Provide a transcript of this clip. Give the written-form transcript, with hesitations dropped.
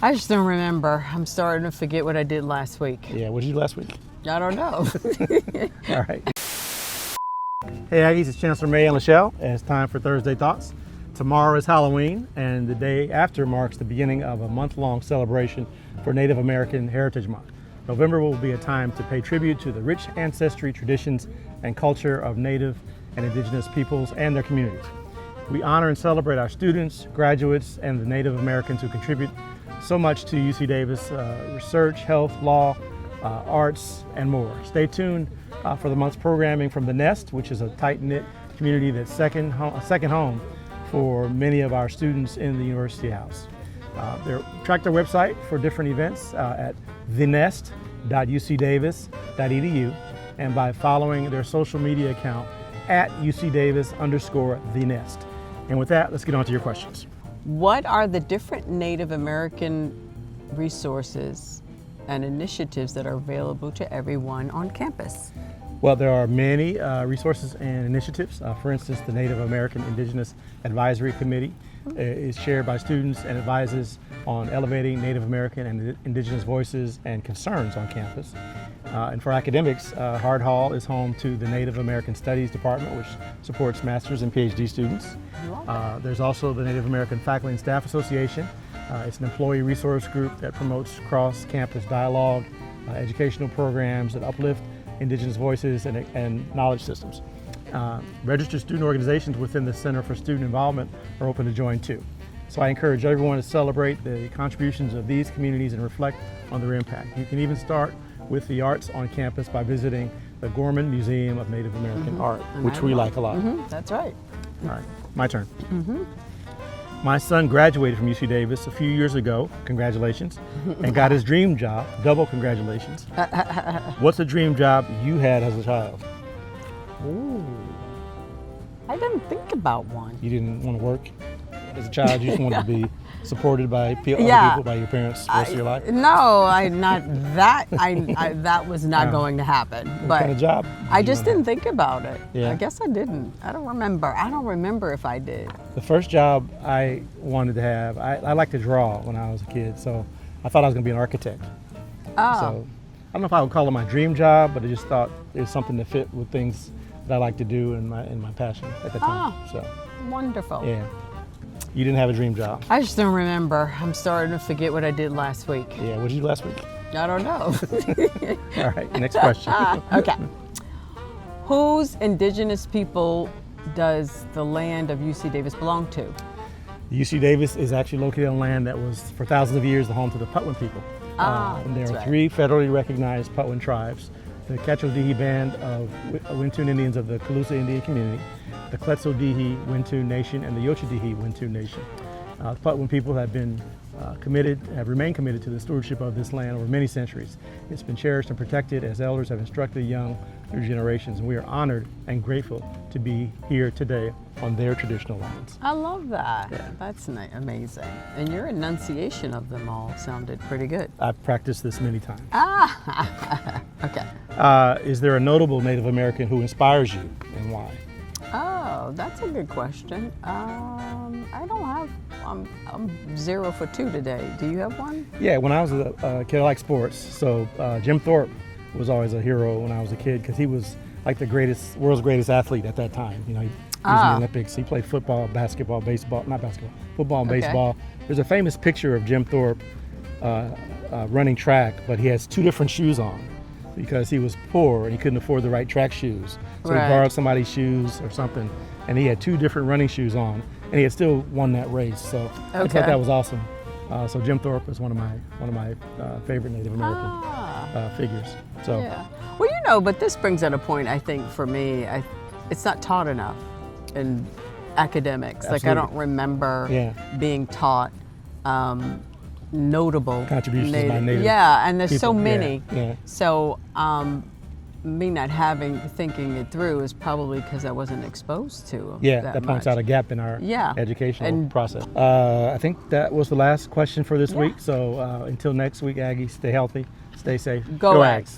I just don't remember. I'm starting to forget what I did last week. Yeah, what did you do last week? I don't know. All right. Hey Aggies, it's Chancellor May and LeShelle, and it's time for Thursday Thoughts. Tomorrow is Halloween, and the day after marks the beginning of a month-long celebration for Native American Heritage Month. November will be a time to pay tribute to the rich ancestry, traditions, and culture of Native and Indigenous peoples and their communities. We honor and celebrate our students, graduates, and the Native Americans who contribute so much to UC Davis research, health, law, arts, and more. Stay tuned for the month's programming from The Nest, which is a tight-knit community that's a second home for many of our students in the University House. Track their website for different events at thenest.ucdavis.edu and by following their social media account at UCDavis_thenest. And with that, let's get on to your questions. What are the different Native American resources and initiatives that are available to everyone on campus? Well, there are many resources and initiatives. For instance, the Native American Indigenous Advisory Committee is chaired by students and advises on elevating Native American and Indigenous voices and concerns on campus. And for academics, Hard Hall is home to the Native American Studies Department, which supports master's and PhD students. There's also the Native American Faculty and Staff Association. It's an employee resource group that promotes cross-campus dialogue, educational programs that uplift Indigenous voices and knowledge systems. Registered student organizations within the Center for Student Involvement are open to join too. So I encourage everyone to celebrate the contributions of these communities and reflect on their impact. You can even start with the arts on campus by visiting the Gorman Museum of Native American Art, which we like a lot. That's right. All right, my turn. My son graduated from UC Davis a few years ago, congratulations, and got his dream job, double congratulations. What's a dream job you had as a child? Ooh, I didn't think about one. You didn't want to work as a child? You just wanted to be supported by other people, by your parents the rest of your life? No, that was not going to happen. What kind of job? I just didn't think about it. Yeah. I guess I didn't. I don't remember if I did. The first job I wanted to have, I liked to draw when I was a kid, so I thought I was going to be an architect. Oh. So I don't know if I would call it my dream job, but I just thought it was something to fit with things that I like to do and my passion at the time. So wonderful. yeah. You didn't have a dream job? I just don't remember. I'm starting to forget what I did last week. Yeah, what did you do last week? I don't know. All right, next question. Okay. Whose Indigenous people does the land of UC Davis belong to? UC Davis is actually located on land that was for thousands of years the home to the Patwin people. And there are three federally recognized Patwin tribes: the Quechua-Dihi Band of Wintun Indians of the Calusa Indian Community, the Quetzal-Dihi Wintun Nation, and the Yocha-Dihi Wintun Nation. The Patwin people have remained committed to the stewardship of this land over many centuries. It's been cherished and protected as elders have instructed young through generations, and we are honored and grateful to be here today on their traditional lands. I love that. Yeah. That's amazing. And your enunciation of them all sounded pretty good. I've practiced this many times. Okay. Is there a notable Native American who inspires you, and why? Oh, that's a good question. I don't have, I'm 0 for 2 today. Do you have one? Yeah, when I was a kid, I liked sports. So Jim Thorpe was always a hero when I was a kid because he was like the world's greatest athlete at that time. You know, he was in the Olympics. He played football, basketball, baseball, not basketball, football and baseball. There's a famous picture of Jim Thorpe running track, but he has 2 different shoes on because he was poor and he couldn't afford the right track shoes. So he borrowed somebody's shoes or something, and he had 2 different running shoes on, and he had still won that race. So I thought that was awesome. So Jim Thorpe is one of my favorite Native American figures. So yeah. Well, but this brings out a point. I think for me, it's not taught enough in academics. Absolutely. Like I don't remember being taught notable contributions by Native. Yeah, and there's people. so many. Yeah. So me not thinking it through is probably because I wasn't exposed to them. Yeah, that points out a gap in our educational process. I think that was the last question for this week. So until next week, Aggies, stay healthy, stay safe. Go Aggies.